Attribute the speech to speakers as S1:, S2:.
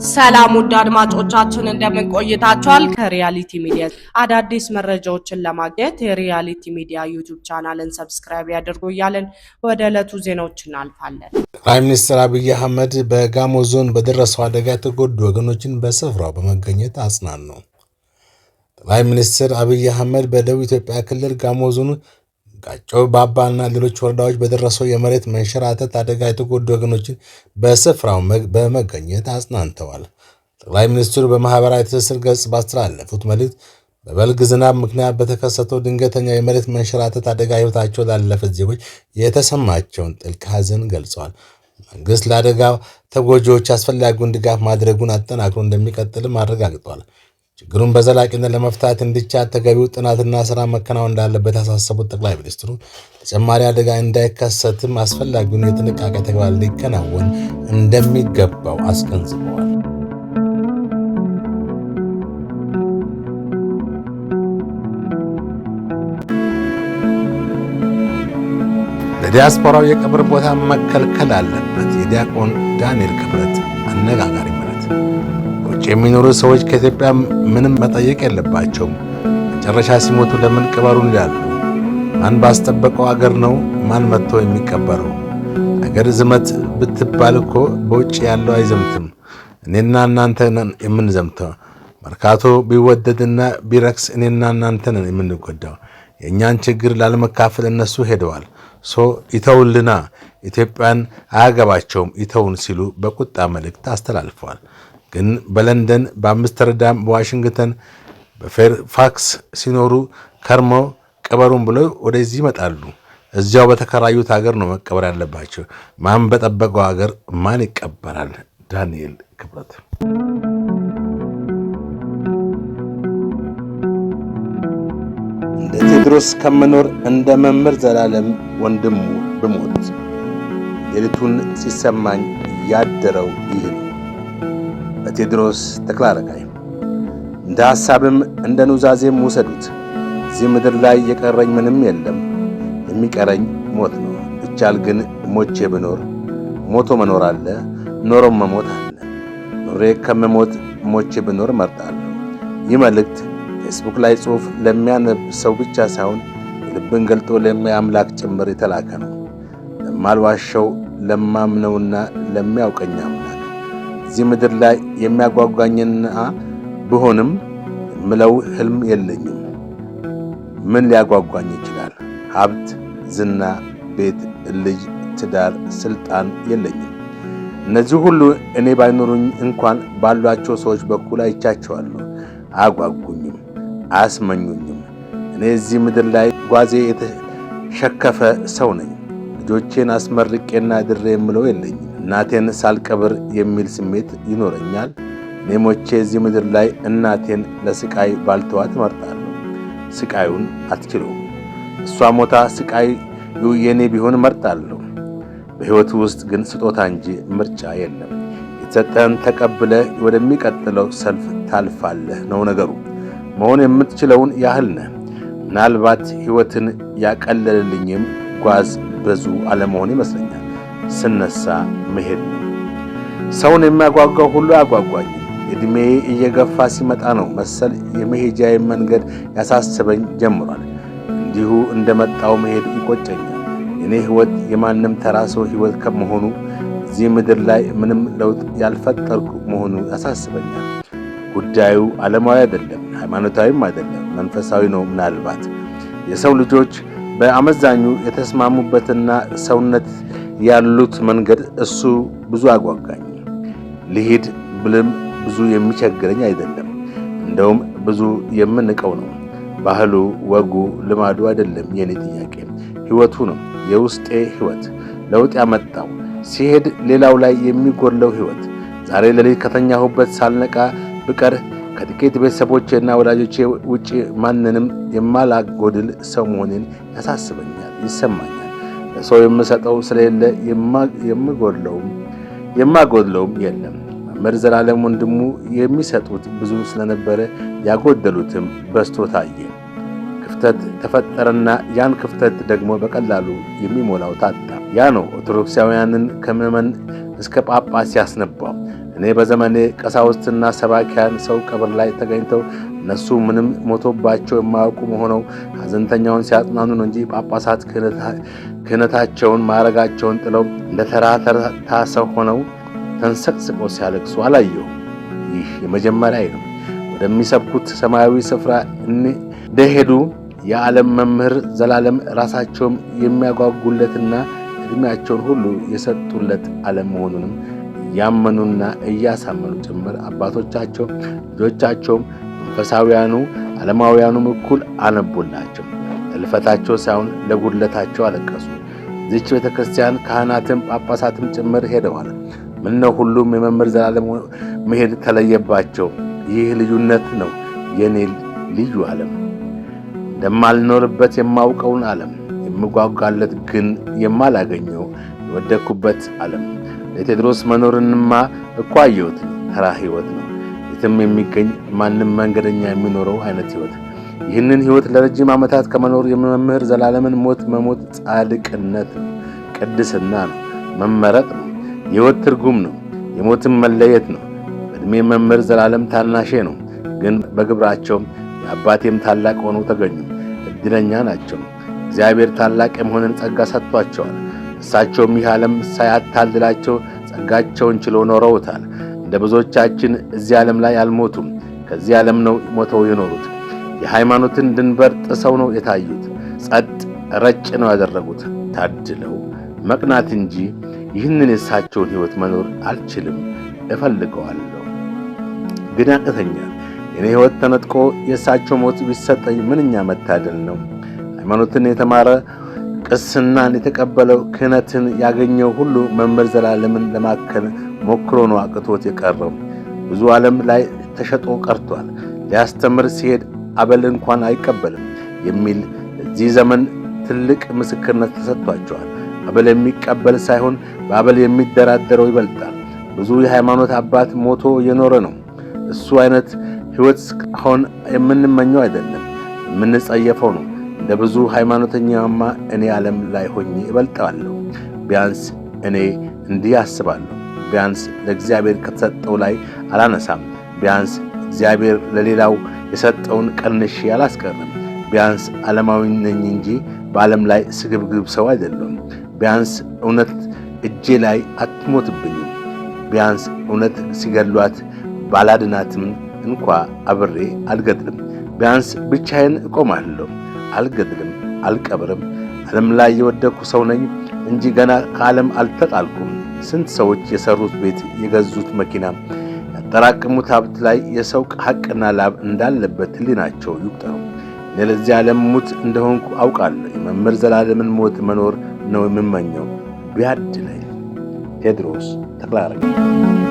S1: ሰላም ውድ አድማጮቻችን እንደምን ቆይታችኋል? ከሪያሊቲ ሚዲያ አዳዲስ መረጃዎችን ለማግኘት የሪያሊቲ ሚዲያ ዩቲዩብ ቻናልን ሰብስክራይብ ያድርጉ እያልን ወደ ዕለቱ ዜናዎች እናልፋለን።
S2: ጠቅላይ ሚኒስትር አብይ አህመድ በጋሞ ዞን በደረሰው አደጋ የተጎዱ ወገኖችን በስፍራው በመገኘት አጽናኑ። ጠቅላይ ሚኒስትር አብይ አህመድ በደቡብ ኢትዮጵያ ክልል ጋሞ ዞን ጋጮ ባባና ሌሎች ወረዳዎች በደረሰው የመሬት መንሸራተት አደጋ የተጎዱ ወገኖችን በስፍራው በመገኘት አጽናንተዋል። ጠቅላይ ሚኒስትሩ በማህበራዊ ትስስር ገጽ ባስተላለፉት መልእክት በበልግ ዝናብ ምክንያት በተከሰተው ድንገተኛ የመሬት መንሸራተት አደጋ ሕይወታቸው ላለፈ ዜጎች የተሰማቸውን ጥልቅ ሐዘን ገልጸዋል። መንግስት ለአደጋው ተጎጂዎች አስፈላጊውን ድጋፍ ማድረጉን አጠናክሮ እንደሚቀጥልም አረጋግጧል። ችግሩን በዘላቂነት ለመፍታት እንዲቻል ተገቢው ጥናትና ስራ መከናወን እንዳለበት ያሳሰቡት ጠቅላይ ሚኒስትሩ ተጨማሪ አደጋ እንዳይከሰትም አስፈላጊውን የጥንቃቄ ተግባር ሊከናወን እንደሚገባው አስገንዝበዋል። ለዲያስፖራው የቀብር ቦታ መከልከል አለበት። የዲያቆን ዳንኤል ክብረት አነጋጋሪ ማለት የሚኖሩ ሰዎች ከኢትዮጵያ ምንም መጠየቅ የለባቸውም። መጨረሻ ሲሞቱ ለምን ቅበሩን ይላሉ። ማን ባስጠበቀው አገር ነው ማን መጥቶ የሚቀበረው? አገር ዝመት ብትባል እኮ በውጭ ያለው አይዘምትም። እኔና እናንተ ነን የምንዘምተው። መርካቶ ቢወደድና ቢረክስ እኔና እናንተ ነን የምንጎዳው። የእኛን ችግር ላለመካፈል እነሱ ሄደዋል። ይተውልና ኢትዮጵያን አያገባቸውም ይተውን ሲሉ በቁጣ መልእክት አስተላልፈዋል። ግን በለንደን በአምስተርዳም በዋሽንግተን በፌርፋክስ ሲኖሩ ከርመው ቀበሩን ብለው ወደዚህ ይመጣሉ። እዚያው በተከራዩት ሀገር ነው መቀበር ያለባቸው። ማን በጠበቀው ሀገር ማን ይቀበራል? ዳንኤል ክብረት። እንደ ቴዎድሮስ ከመኖር እንደ መምህር ዘላለም ወንድሙ ብሞት ሌሊቱን ሲሰማኝ ያደረው ይህ ነው። በቴዎድሮስ ተክለአረጋይ። እንደ ሐሳብም እንደ ኑዛዜም ውሰዱት። እዚህ ምድር ላይ የቀረኝ ምንም የለም፣ የሚቀረኝ ሞት ነው። ብቻል ግን ሞቼ ብኖር ሞቶ መኖር አለ፣ ኖሮም መሞት አለ። ኖሬ ከመሞት ሞቼ ብኖር መርጣለሁ። ይህ መልእክት ፌስቡክ ላይ ጽሑፍ ለሚያነብ ሰው ብቻ ሳይሆን ልብን ገልጦ ለሚያይ አምላክ ጭምር የተላከ ነው። ለማልዋሸው ለማምነውና ለሚያውቀኝ አምላክ እዚህ ምድር ላይ የሚያጓጓኝና ብሆንም የምለው ህልም የለኝም። ምን ሊያጓጓኝ ይችላል? ሀብት፣ ዝና፣ ቤት፣ ልጅ፣ ትዳር፣ ስልጣን የለኝም። እነዚህ ሁሉ እኔ ባይኖሩኝ እንኳን ባሏቸው ሰዎች በኩል አይቻቸዋለሁ። አያጓጉኝም፣ አያስመኙኝም። እኔ እዚህ ምድር ላይ ጓዜ የተሸከፈ ሰው ነኝ። ልጆቼን አስመርቄና ድሬ የምለው የለኝም። እናቴን ሳልቀብር የሚል ስሜት ይኖረኛል። እኔ ሞቼ እዚህ ምድር ላይ እናቴን ለስቃይ ባልተዋት እመርጣለሁ። ስቃዩን አትችለውም። እሷ ሞታ ስቃዩ የኔ ቢሆን እመርጣለሁ። በሕይወት ውስጥ ግን ስጦታ እንጂ ምርጫ የለም። የተሰጠህን ተቀብለ ወደሚቀጥለው ሰልፍ ታልፋለህ ነው ነገሩ። መሆን የምትችለውን ያህል ነህ። ምናልባት ሕይወትን ያቀለልልኝም ጓዝ ብዙ አለመሆን ይመስለኛል። ስነሳ መሄድ ነው። ሰውን የሚያጓጓው ሁሉ አያጓጓኝም። እድሜ እየገፋ ሲመጣ ነው መሰል የመሄጃዬ መንገድ ያሳስበኝ ጀምሯል። እንዲሁ እንደመጣው መሄድ ይቆጨኛል። የኔ ሕይወት የማንም ተራ ሰው ሕይወት ከመሆኑ እዚህ ምድር ላይ ምንም ለውጥ ያልፈጠርኩ መሆኑ ያሳስበኛል። ጉዳዩ ዓለማዊ አይደለም፣ ሃይማኖታዊም አይደለም፣ መንፈሳዊ ነው። ምናልባት የሰው ልጆች በአመዛኙ የተስማሙበትና ሰውነት ያሉት መንገድ እሱ ብዙ አጓጓኝ። ልሂድ ብልም ብዙ የሚቸግረኝ አይደለም። እንደውም ብዙ የምንቀው ነው። ባህሉ፣ ወጉ፣ ልማዱ አይደለም የኔ ጥያቄ፣ ሕይወቱ ነው። የውስጤ ሕይወት ለውጥ ያመጣው ሲሄድ ሌላው ላይ የሚጎድለው ሕይወት። ዛሬ ሌሊት ከተኛሁበት ሳልነቃ ብቀር ከጥቂት ቤተሰቦቼና ወዳጆቼ ውጪ ማንንም የማላጎድል ሰው መሆኔን ያሳስበኛል፣ ይሰማኛል። ለሰው የምሰጠው ስለሌለ የማጎድለውም የለም። መምህር ዘላለም ወንድሙ የሚሰጡት ብዙ ስለነበረ ያጎደሉትም በዝቶ ታየ። ክፍተት ተፈጠረና ያን ክፍተት ደግሞ በቀላሉ የሚሞላው ታጣ። ያ ነው ኦርቶዶክሳውያንን ከምዕመን እስከ ጳጳስ ያስነባው። እኔ በዘመኔ ቀሳውስትና ሰባኪያን ሰው ቀብር ላይ ተገኝተው እነሱ ምንም ሞቶባቸው የማያውቁ ሆነው ሐዘንተኛውን ሲያጽናኑ ነው እንጂ ጳጳሳት ክህነታቸውን ማዕረጋቸውን ጥለው እንደ ተራ ሰው ሆነው ተንሰቅስቀው ሲያለቅሱ አላየሁም። ይህ የመጀመሪያ ነው። ወደሚሰብኩት ሰማያዊ ስፍራ እንደሄዱ የዓለም መምህር ዘላለም ራሳቸውም የሚያጓጉለትና ዕድሜያቸውን ሁሉ የሰጡለት ዓለም መሆኑንም ያመኑና እያሳመኑ ጭምር አባቶቻቸው ልጆቻቸውም መንፈሳውያኑ ዓለማውያኑም እኩል አነቡላቸው። ለልፈታቸው ሳይሆን ለጉድለታቸው አለቀሱ። እዚች ቤተክርስቲያን ካህናትም ጳጳሳትም ጭምር ሄደዋል። ምነው ሁሉም የመምህር ዘላለም መሄድ ተለየባቸው? ይህ ልዩነት ነው የኔ ልዩ ዓለም። እንደማልኖርበት የማውቀውን ዓለም የምጓጓለት ግን የማላገኘው የወደኩበት ዓለም። ለቴድሮስ መኖርንማ እኮ አየሁት። ተራ ሕይወት ነው። የትም የሚገኝ ማንም መንገደኛ የሚኖረው አይነት ሕይወት። ይህንን ሕይወት ለረጅም ዓመታት ከመኖር የመምህር ዘላለምን ሞት መሞት ጻድቅነት ነው፣ ቅድስና ነው፣ መመረጥ ነው፣ የሕይወት ትርጉም ነው፣ የሞትም መለየት ነው። በዕድሜ መምህር ዘላለም ታናሼ ነው፣ ግን በግብራቸው የአባቴም ታላቅ ሆነው ተገኙ። ዕድለኛ ናቸው። እግዚአብሔር ታላቅ የመሆንን ጸጋ ሰጥቷቸዋል። እሳቸውም ይህ ዓለም ሳያታልላቸው ጸጋቸውን ችለው ኖረውታል። እንደ ብዙዎቻችን እዚህ ዓለም ላይ አልሞቱም። ከዚህ ዓለም ነው ሞተው የኖሩት። የሃይማኖትን ድንበር ጥሰው ነው የታዩት። ጸጥ ረጭ ነው ያደረጉት። ታድለው መቅናት እንጂ ይህንን የእሳቸውን ሕይወት መኖር አልችልም። እፈልገዋለሁ ግን ያቅተኛል። የኔ ሕይወት ተነጥቆ የእሳቸው ሞት ቢሰጠኝ ምንኛ መታደል ነው። ሃይማኖትን የተማረ ቅስናን የተቀበለው ክህነትን ያገኘው ሁሉ መምህር ዘላለምን ለማከል ሞክሮ ነው አቅቶት የቀረው። ብዙ ዓለም ላይ ተሸጦ ቀርቷል። ሊያስተምር ሲሄድ አበል እንኳን አይቀበልም የሚል እዚህ ዘመን ትልቅ ምስክርነት ተሰጥቷቸዋል። አበል የሚቀበል ሳይሆን በአበል የሚደራደረው ይበልጣል። ብዙ የሃይማኖት አባት ሞቶ የኖረ ነው። እሱ አይነት ሕይወት አሁን የምንመኘው አይደለም፣ የምንጸየፈው ነው። እንደ ብዙ ሃይማኖተኛማ እኔ ዓለም ላይ ሆኜ እበልጣለሁ። ቢያንስ እኔ እንዲህ አስባለሁ። ቢያንስ ለእግዚአብሔር ከተሰጠው ላይ አላነሳም። ቢያንስ እግዚአብሔር ለሌላው የሰጠውን ቀንሼ አላስቀርም። ቢያንስ ዓለማዊ ነኝ እንጂ በዓለም ላይ ስግብግብ ሰው አይደለም። ቢያንስ እውነት እጄ ላይ አትሞትብኝም። ቢያንስ እውነት ሲገሏት ባላድናትም እንኳ አብሬ አልገድልም። ቢያንስ ብቻዬን እቆማለሁ፣ አልገድልም፣ አልቀብርም። ዓለም ላይ የወደኩ ሰው ነኝ እንጂ ገና ከዓለም አልተጣልኩም። ስንት ሰዎች የሰሩት ቤት፣ የገዙት መኪና፣ ያጠራቀሙት ሀብት ላይ የሰው ሐቅና ላብ እንዳለበት ሕሊናቸው ይቁጠሩ። እኔ ለዚህ ዓለም ሙት እንደሆንኩ አውቃለሁ። የመምህር ዘላለምን ሞት መኖር ነው የምመኘው። ቢያድለኝ። ቴድሮስ ተክለሃሪያት